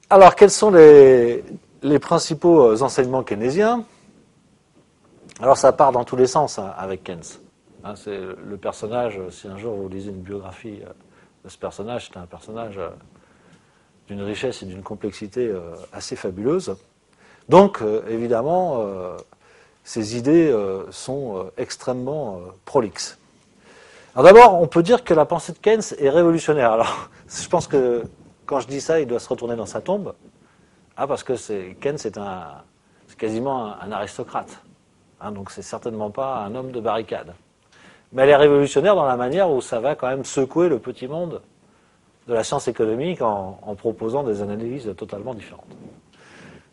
Alors, quels sont les principaux enseignements keynésiens? Alors, ça part dans tous les sens avec Keynes. C'est le personnage, si un jour vous lisez une biographie de ce personnage, c'est un personnage d'une richesse et d'une complexité assez fabuleuse. Donc, évidemment, ces idées sont extrêmement prolixes. Alors d'abord, on peut dire que la pensée de Keynes est révolutionnaire. Alors, je pense que quand je dis ça, il doit se retourner dans sa tombe. Parce que Keynes, c'est quasiment un aristocrate. Donc c'est certainement pas un homme de barricade. Mais elle est révolutionnaire dans la manière où ça va quand même secouer le petit monde de la science économique en proposant des analyses totalement différentes.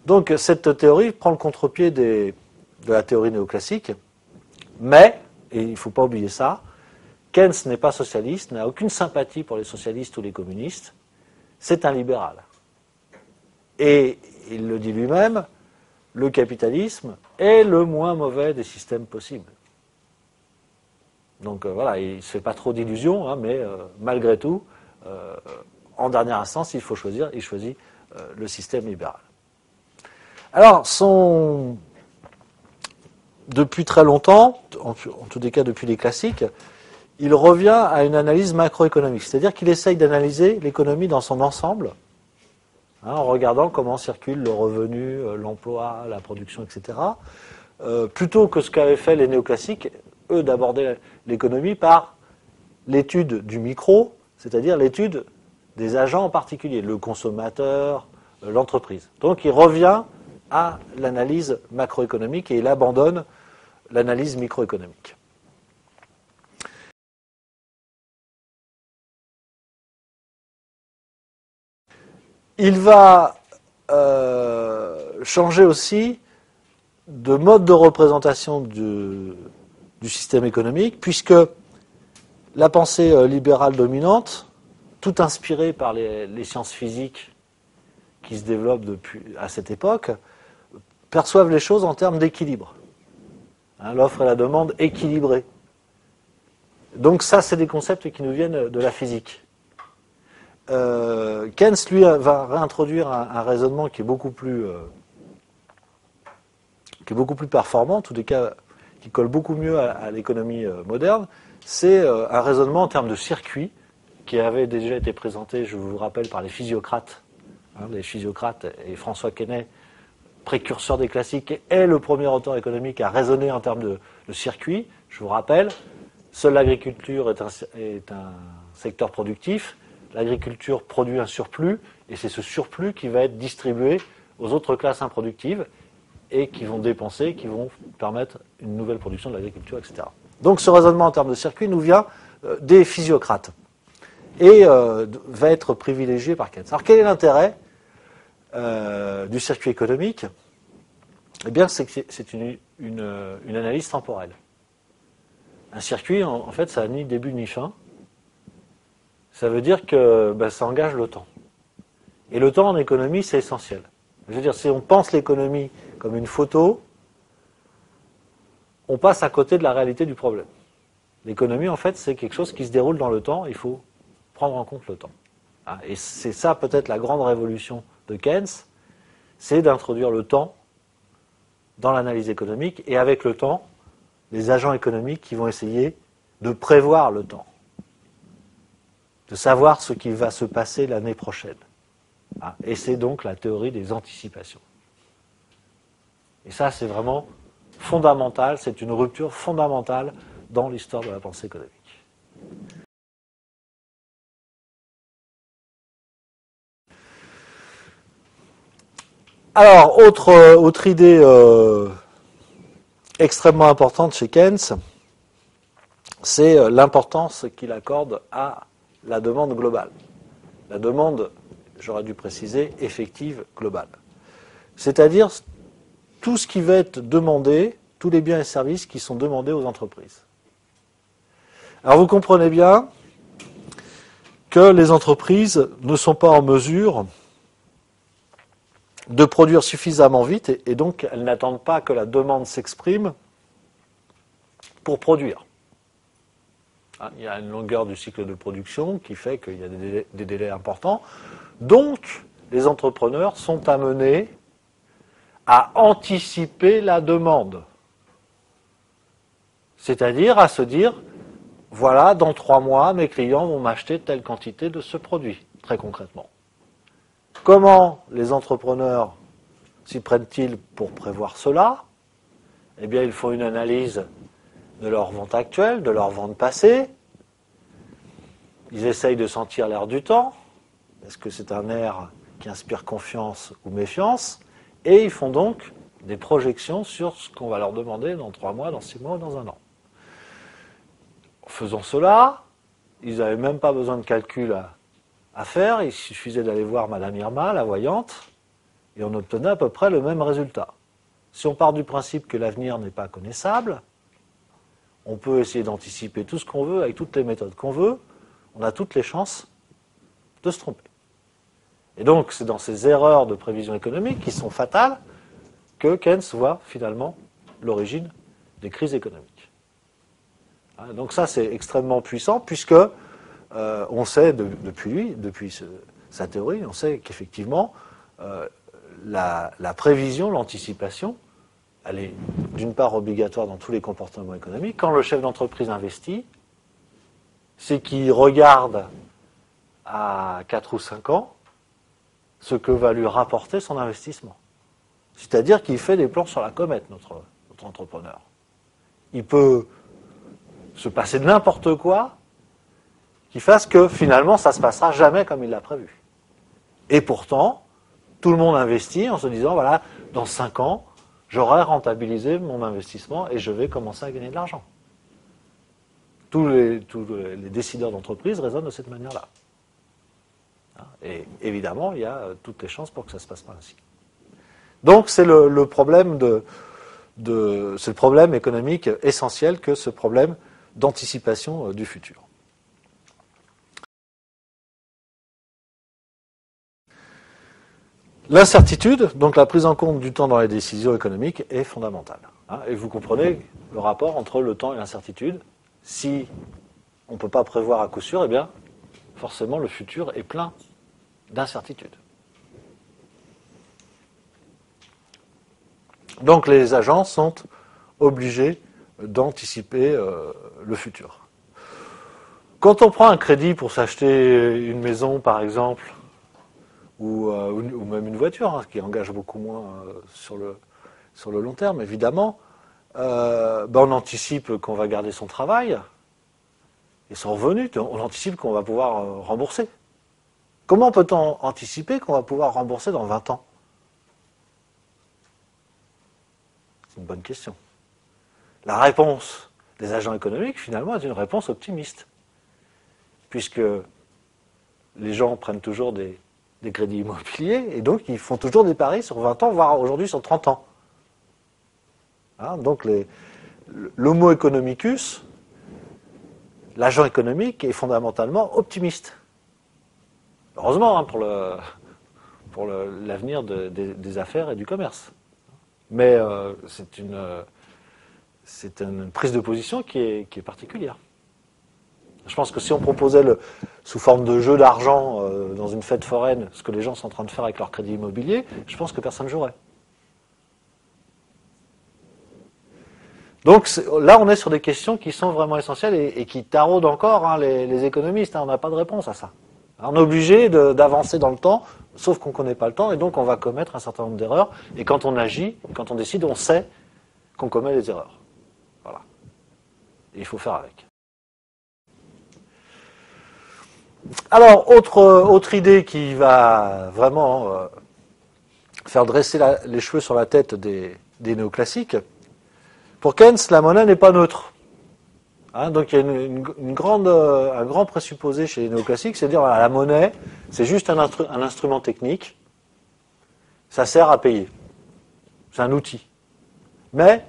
Donc cette théorie prend le contre-pied de la théorie néoclassique, mais, et il ne faut pas oublier ça, Keynes n'est pas socialiste, n'a aucune sympathie pour les socialistes ou les communistes, c'est un libéral. Et il le dit lui-même, le capitalisme est le moins mauvais des systèmes possibles. Donc voilà, il ne se fait pas trop d'illusions, mais malgré tout, en dernière instance, il faut choisir, il choisit le système libéral. Alors, depuis très longtemps, en tous les cas depuis les classiques, il revient à une analyse macroéconomique, c'est-à-dire qu'il essaye d'analyser l'économie dans son ensemble, en regardant comment circule le revenu, l'emploi, la production, etc., plutôt que ce qu'avaient fait les néoclassiques, eux, d'aborder l'économie par l'étude du micro, c'est-à-dire l'étude des agents en particulier, le consommateur, l'entreprise. Donc il revient à l'analyse macroéconomique et il abandonne l'analyse microéconomique. Il va changer aussi de mode de représentation du système économique, puisque la pensée libérale dominante, tout inspirée par les sciences physiques qui se développent à cette époque, perçoivent les choses en termes d'équilibre. L'offre et la demande équilibrée. Donc ça, c'est des concepts qui nous viennent de la physique. Keynes, lui, va réintroduire un raisonnement qui est beaucoup plus performant, en tous les cas, qui colle beaucoup mieux à l'économie moderne. C'est un raisonnement en termes de circuit qui avait déjà été présenté, je vous rappelle, par les physiocrates. Les physiocrates et François Quesnay, précurseur des classiques, est le premier auteur économique à raisonner en termes de circuit. Je vous rappelle, seule l'agriculture est un secteur productif. L'agriculture produit un surplus, et c'est ce surplus qui va être distribué aux autres classes improductives et qui vont dépenser, qui vont permettre une nouvelle production de l'agriculture, etc. Donc ce raisonnement en termes de circuit nous vient des physiocrates et va être privilégié par Keynes. Alors quel est l'intérêt du circuit économique? Eh bien, c'est que c'est une analyse temporelle. Un circuit, en fait, ça n'a ni début ni fin. Ça veut dire que ça engage le temps. Et le temps en économie, c'est essentiel. Je veux dire, si on pense l'économie comme une photo, on passe à côté de la réalité du problème. L'économie, en fait, c'est quelque chose qui se déroule dans le temps, il faut prendre en compte le temps. Et c'est ça peut-être la grande révolution de Keynes, c'est d'introduire le temps dans l'analyse économique, et avec le temps, les agents économiques qui vont essayer de prévoir le temps, de savoir ce qui va se passer l'année prochaine. Et c'est donc la théorie des anticipations. Et ça, c'est vraiment fondamental, c'est une rupture fondamentale dans l'histoire de la pensée économique. Alors, autre idée extrêmement importante chez Keynes, c'est l'importance qu'il accorde à la demande globale. La demande, j'aurais dû préciser, effective globale. C'est-à-dire tout ce qui va être demandé, tous les biens et services qui sont demandés aux entreprises. Alors vous comprenez bien que les entreprises ne sont pas en mesure de produire suffisamment vite, et donc elles n'attendent pas que la demande s'exprime pour produire. Il y a une longueur du cycle de production qui fait qu'il y a des délais importants. Donc, les entrepreneurs sont amenés à anticiper la demande. C'est-à-dire à se dire, voilà, dans 3 mois, mes clients vont m'acheter telle quantité de ce produit, très concrètement. Comment les entrepreneurs s'y prennent-ils pour prévoir cela? Eh bien, ils font une analyse de leur vente actuelle, de leur vente passée. Ils essayent de sentir l'air du temps. Est-ce que c'est un air qui inspire confiance ou méfiance? Et ils font donc des projections sur ce qu'on va leur demander dans 3 mois, dans 6 mois, dans 1 an. En faisant cela, ils n'avaient même pas besoin de calcul à faire. Il suffisait d'aller voir Madame Irma, la voyante, et on obtenait à peu près le même résultat. Si on part du principe que l'avenir n'est pas connaissable, on peut essayer d'anticiper tout ce qu'on veut avec toutes les méthodes qu'on veut. On a toutes les chances de se tromper. Et donc, c'est dans ces erreurs de prévision économique qui sont fatales que Keynes voit finalement l'origine des crises économiques. Donc ça, c'est extrêmement puissant puisque on sait depuis sa théorie, on sait qu'effectivement, la prévision, l'anticipation, elle est d'une part obligatoire dans tous les comportements économiques. Quand le chef d'entreprise investit, c'est qu'il regarde à 4 ou 5 ans ce que va lui rapporter son investissement. C'est-à-dire qu'il fait des plans sur la comète, notre entrepreneur. Il peut se passer n'importe quoi qui fasse que finalement ça ne se passera jamais comme il l'a prévu. Et pourtant, tout le monde investit en se disant, voilà, dans 5 ans, j'aurai rentabilisé mon investissement et je vais commencer à gagner de l'argent. Tous les décideurs d'entreprise raisonnent de cette manière-là. Et évidemment, il y a toutes les chances pour que ça ne se passe pas ainsi. Donc c'est le problème c'est le problème économique essentiel que ce problème d'anticipation du futur. L'incertitude, donc la prise en compte du temps dans les décisions économiques, est fondamentale. Et vous comprenez le rapport entre le temps et l'incertitude. Si on ne peut pas prévoir à coup sûr, eh bien, forcément, le futur est plein d'incertitudes. Donc les agents sont obligés d'anticiper le futur. Quand on prend un crédit pour s'acheter une maison, par exemple, ou même une voiture, qui engage beaucoup moins sur le long terme, évidemment, on anticipe qu'on va garder son travail et son revenu, on anticipe qu'on va pouvoir rembourser. Comment peut-on anticiper qu'on va pouvoir rembourser dans 20 ans? C'est une bonne question. La réponse des agents économiques, finalement, est une réponse optimiste, puisque les gens prennent toujours des crédits immobiliers, et donc ils font toujours des paris sur 20 ans, voire aujourd'hui sur 30 ans. Donc l'homo economicus, l'agent économique, est fondamentalement optimiste. Heureusement pour l'avenir des affaires et du commerce. Mais c'est une prise de position qui est particulière. Je pense que si on proposait sous forme de jeu d'argent dans une fête foraine ce que les gens sont en train de faire avec leur crédit immobilier, je pense que personne ne jouerait. Donc là, on est sur des questions qui sont vraiment essentielles et qui taraudent encore les économistes. On n'a pas de réponse à ça. On est obligé d'avancer dans le temps, sauf qu'on ne connaît pas le temps, et donc on va commettre un certain nombre d'erreurs. Et quand on agit, quand on décide, on sait qu'on commet des erreurs. Voilà. Et il faut faire avec. Alors, autre idée qui va vraiment faire dresser les cheveux sur la tête des néoclassiques. Pour Keynes, la monnaie n'est pas neutre. Donc il y a un grand présupposé chez les néoclassiques, c'est de dire voilà, la monnaie, c'est juste un instrument technique, ça sert à payer. C'est un outil. Mais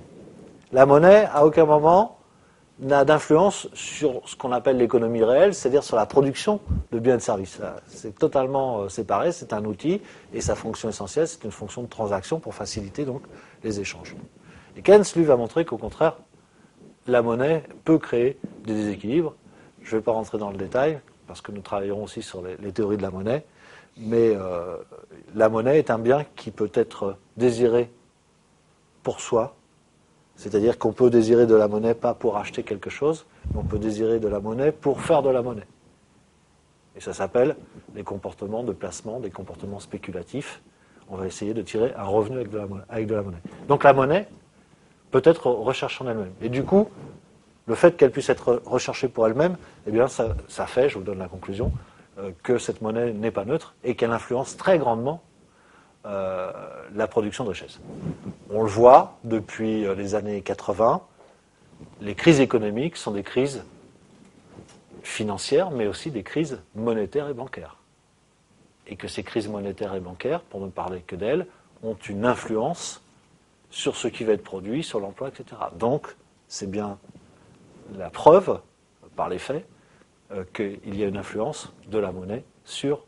la monnaie, à aucun moment, n'a d'influence sur ce qu'on appelle l'économie réelle, c'est-à-dire sur la production de biens et de services. C'est totalement séparé, c'est un outil, et sa fonction essentielle, c'est une fonction de transaction pour faciliter donc les échanges. Et Keynes, lui, va montrer qu'au contraire, la monnaie peut créer des déséquilibres. Je ne vais pas rentrer dans le détail, parce que nous travaillerons aussi sur les théories de la monnaie, mais la monnaie est un bien qui peut être désiré pour soi, c'est-à-dire qu'on peut désirer de la monnaie pas pour acheter quelque chose, mais on peut désirer de la monnaie pour faire de la monnaie. Et ça s'appelle les comportements de placement, des comportements spéculatifs. On va essayer de tirer un revenu avec de la monnaie. Donc la monnaie peut être recherchée en elle-même. Et du coup, le fait qu'elle puisse être recherchée pour elle-même, eh bien, ça fait, je vous donne la conclusion, que cette monnaie n'est pas neutre et qu'elle influence très grandement la production de richesse. On le voit depuis les années 80, les crises économiques sont des crises financières, mais aussi des crises monétaires et bancaires. Et que ces crises monétaires et bancaires, pour ne parler que d'elles, ont une influence sur ce qui va être produit, sur l'emploi, etc. Donc, c'est bien la preuve, par les faits, qu'il y a une influence de la monnaie sur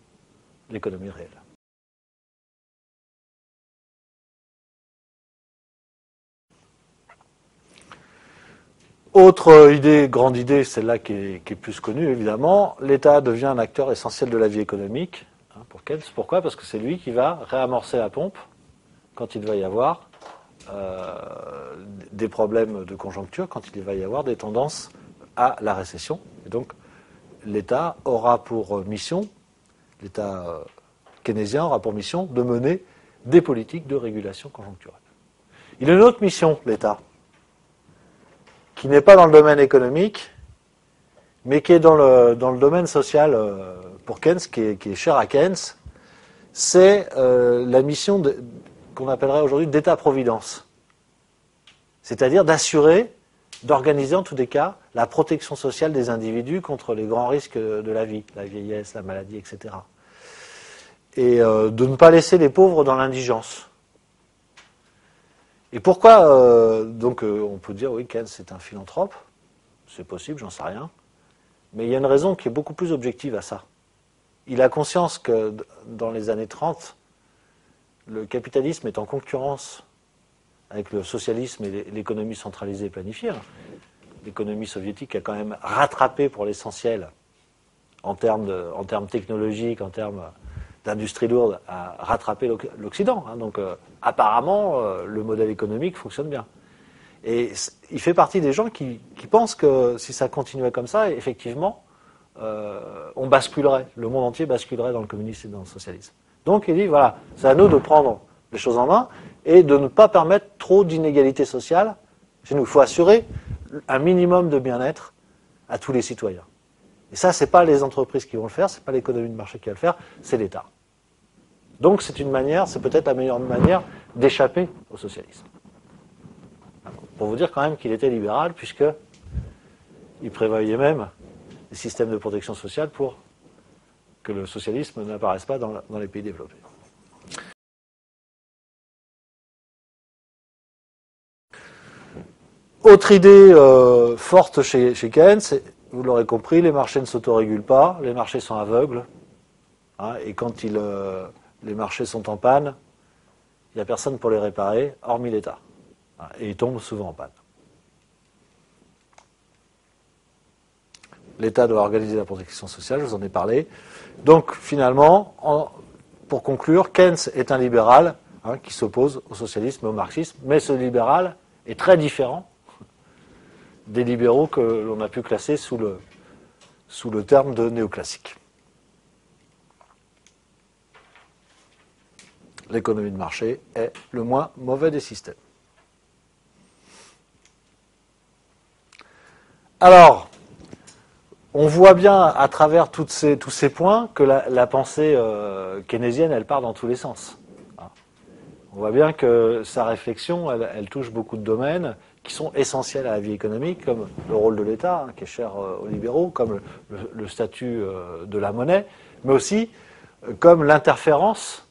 l'économie réelle. Autre idée, grande idée, celle-là qui est plus connue évidemment, l'État devient un acteur essentiel de la vie économique. Pour Keynes, pourquoi ? Parce que c'est lui qui va réamorcer la pompe quand il va y avoir des problèmes de conjoncture, quand il va y avoir des tendances à la récession. Et donc l'État aura pour mission, l'État keynésien aura pour mission de mener des politiques de régulation conjoncturelle. Il a une autre mission, l'État, qui n'est pas dans le domaine économique, mais qui est dans le domaine social pour Keynes, qui est cher à Keynes, c'est la mission qu'on appellerait aujourd'hui d'État-providence. C'est-à-dire d'assurer, d'organiser en tous les cas, la protection sociale des individus contre les grands risques de la vie, la vieillesse, la maladie, etc. Et de ne pas laisser les pauvres dans l'indigence. Et pourquoi, donc on peut dire, oui, Keynes c'est un philanthrope, c'est possible, j'en sais rien, mais il y a une raison qui est beaucoup plus objective à ça. Il a conscience que dans les années 30, le capitalisme est en concurrence avec le socialisme et l'économie centralisée et planifiée. L'économie soviétique a quand même rattrapé pour l'essentiel, en termes technologiques, en termes d'industrie lourde, a rattrapé l'Occident. Donc apparemment, le modèle économique fonctionne bien. Et il fait partie des gens qui pensent que si ça continuait comme ça, effectivement, on basculerait, le monde entier basculerait dans le communisme et dans le socialisme. Donc il dit, voilà, c'est à nous de prendre les choses en main et de ne pas permettre trop d'inégalités sociales. Chez nous, il faut assurer un minimum de bien-être à tous les citoyens. Et ça, c'est pas les entreprises qui vont le faire, c'est pas l'économie de marché qui va le faire, c'est l'État. Donc c'est une manière, c'est peut-être la meilleure manière d'échapper au socialisme. Pour vous dire quand même qu'il était libéral, puisqu'il prévoyait même des systèmes de protection sociale pour que le socialisme n'apparaisse pas dans les pays développés. Autre idée forte chez Keynes, vous l'aurez compris, les marchés ne s'autorégulent pas, les marchés sont aveugles, et quand les marchés sont en panne, il n'y a personne pour les réparer, hormis l'État. Et ils tombent souvent en panne. L'État doit organiser la protection sociale, je vous en ai parlé. Donc finalement, pour conclure, Keynes est un libéral qui s'oppose au socialisme et au marxisme, mais ce libéral est très différent des libéraux que l'on a pu classer sous le terme de néoclassique. L'économie de marché est le moins mauvais des systèmes. Alors, on voit bien à travers tous ces points que la pensée keynésienne, elle part dans tous les sens. On voit bien que sa réflexion, elle touche beaucoup de domaines qui sont essentiels à la vie économique, comme le rôle de l'État, qui est cher aux libéraux, comme le statut de la monnaie, mais aussi comme l'interférence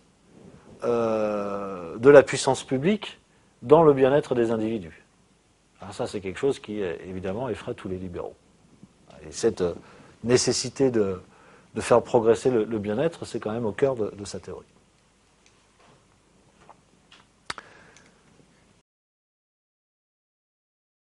de la puissance publique dans le bien-être des individus. Alors ça, c'est quelque chose qui, évidemment, effraie tous les libéraux. Et cette nécessité de faire progresser le bien-être, c'est quand même au cœur de sa théorie.